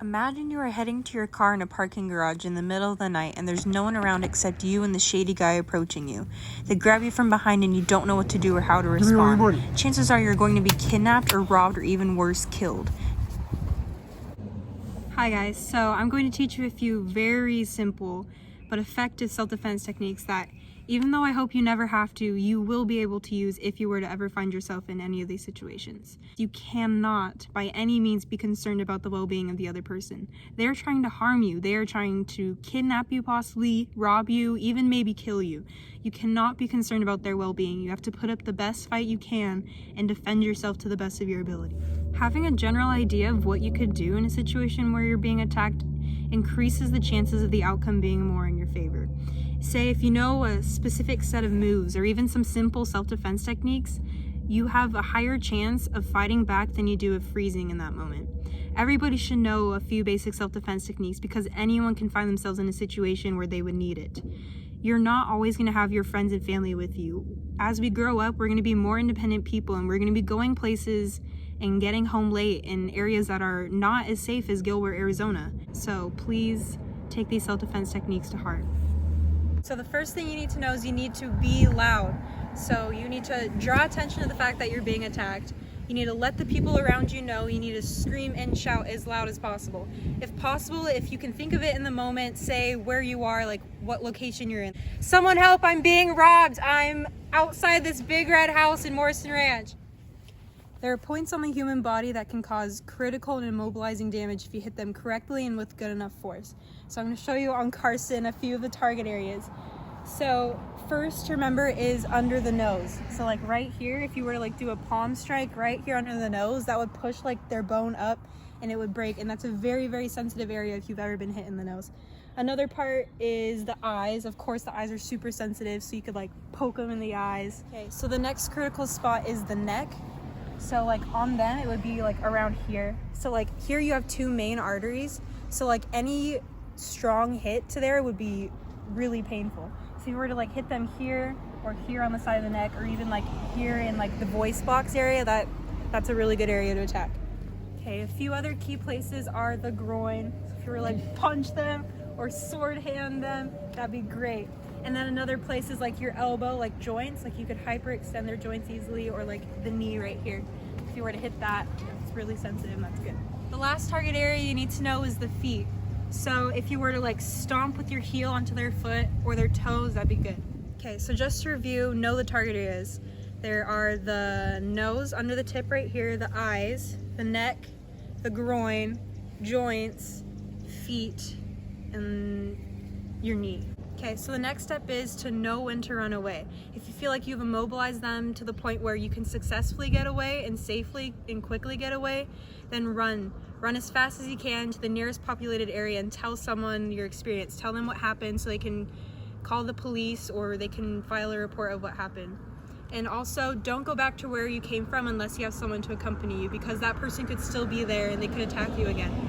Imagine you are heading to your car in a parking garage in the middle of the night and there's no one around except you and the shady guy approaching you. They grab you from behind and you don't know what to do or how to respond. Chances are you're going to be kidnapped or robbed or even worse, killed. Hi guys, so I'm going to teach you a few very simple but effective self-defense techniques that, even though I hope you never have to, you will be able to use if you were to ever find yourself in any of these situations. You cannot by any means be concerned about the well-being of the other person. They're trying to harm you. They are trying to kidnap you, possibly rob you, even maybe kill you. You cannot be concerned about their well-being. You have to put up the best fight you can and defend yourself to the best of your ability. Having a general idea of what you could do in a situation where you're being attacked increases the chances of the outcome being more in your favor. Say if you know a specific set of moves or even some simple self-defense techniques, you have a higher chance of fighting back than you do of freezing in that moment. Everybody should know a few basic self-defense techniques because anyone can find themselves in a situation where they would need it. You're not always going to have your friends and family with you. As we grow up, we're going to be more independent people and we're going to be going places and getting home late in areas that are not as safe as Gilbert, Arizona. So please take these self-defense techniques to heart. So the first thing you need to know is you need to be loud. So you need to draw attention to the fact that you're being attacked. You need to let the people around you know. You need to scream and shout as loud as possible. If possible, if you can think of it in the moment, say where you are, like what location you're in. Someone help, I'm being robbed. I'm outside this big red house in Morrison Ranch. There are points on the human body that can cause critical and immobilizing damage if you hit them correctly and with good enough force. So I'm going to show you on Carson a few of the target areas. So first, remember, is under the nose. So like right here, if you were to like do a palm strike right here under the nose, that would push like their bone up and it would break. And that's a very, very sensitive area if you've ever been hit in the nose. Another part is the eyes. Of course, the eyes are super sensitive, so you could like poke them in the eyes. Okay, so the next critical spot is the neck. So like on them, it would be like around here. So like here you have two main arteries. So like any strong hit to there would be really painful. So if you were to like hit them here or here on the side of the neck or even like here in like the voice box area, that's a really good area to attack. Okay, a few other key places are the groin. So if you were to like punch them or sword hand them, that'd be great. And then another place is like your elbow, like joints, like you could hyperextend their joints easily, or like the knee right here. If you were to hit that, it's really sensitive and that's good. The last target area you need to know is the feet. So if you were to like stomp with your heel onto their foot or their toes, that'd be good. Okay, so just to review, know the target areas. There are the nose under the tip right here, the eyes, the neck, the groin, joints, feet, and your knee. Okay, so the next step is to know when to run away. If you feel like you've immobilized them to the point where you can successfully get away and safely and quickly get away, then run. Run as fast as you can to the nearest populated area and tell someone your experience. Tell them what happened so they can call the police or they can file a report of what happened. And also, don't go back to where you came from unless you have someone to accompany you, because that person could still be there and they could attack you again.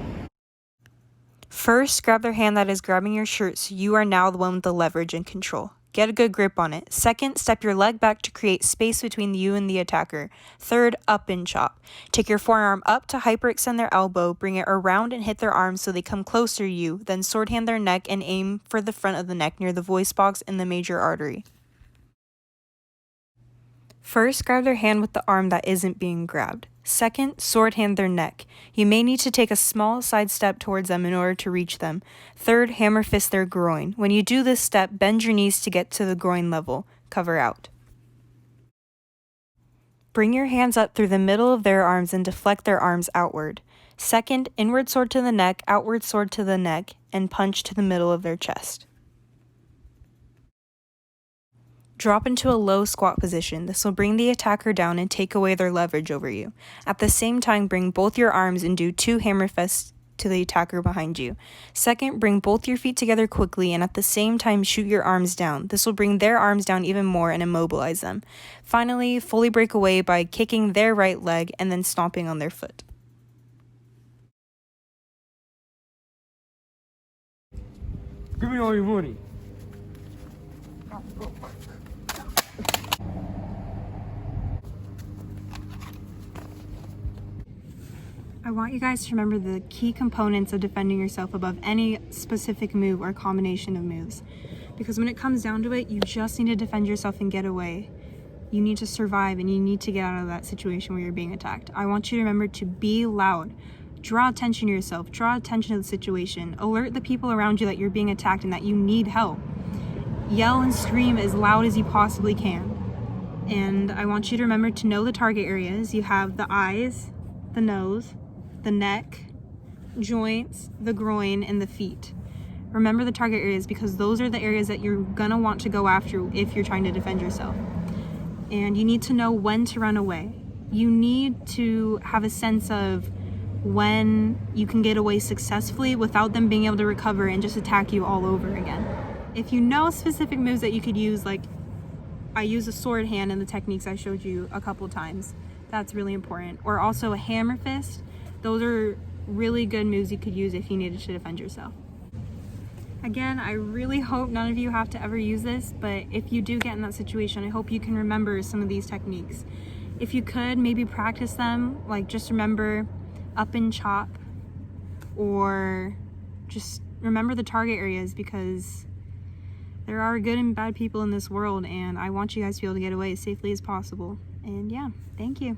First, grab their hand that is grabbing your shirt so you are now the one with the leverage and control. Get a good grip on it. Second, step your leg back to create space between you and the attacker. Third, up and chop. Take your forearm up to hyperextend their elbow, bring it around and hit their arms so they come closer to you, then sword hand their neck and aim for the front of the neck near the voice box and the major artery. First, grab their hand with the arm that isn't being grabbed. Second, sword hand their neck. You may need to take a small side step towards them in order to reach them. Third, hammer fist their groin. When you do this step, bend your knees to get to the groin level. Cover out. Bring your hands up through the middle of their arms and deflect their arms outward. Second, inward sword to the neck, outward sword to the neck, and punch to the middle of their chest. Drop into a low squat position. This will bring the attacker down and take away their leverage over you. At the same time, bring both your arms and do 2 hammer fists to the attacker behind you. Second, bring both your feet together quickly and at the same time shoot your arms down. This will bring their arms down even more and immobilize them. Finally, fully break away by kicking their right leg and then stomping on their foot. Give me all your money. I want you guys to remember the key components of defending yourself above any specific move or combination of moves. Because when it comes down to it, you just need to defend yourself and get away. You need to survive and you need to get out of that situation where you're being attacked. I want you to remember to be loud. Draw attention to yourself. Draw attention to the situation. Alert the people around you that you're being attacked and that you need help. Yell and scream as loud as you possibly can. And I want you to remember to know the target areas. You have the eyes, the nose, the neck, joints, the groin, and the feet. Remember the target areas because those are the areas that you're gonna want to go after if you're trying to defend yourself. And you need to know when to run away. You need to have a sense of when you can get away successfully without them being able to recover and just attack you all over again. If you know specific moves that you could use, like I use a sword hand in the techniques I showed you a couple times, that's really important. Or also a hammer fist. Those are really good moves you could use if you needed to defend yourself. Again, I really hope none of you have to ever use this, but if you do get in that situation, I hope you can remember some of these techniques. If you could, maybe practice them, like just remember up and chop, or just remember the target areas because there are good and bad people in this world and I want you guys to be able to get away as safely as possible. And yeah, thank you.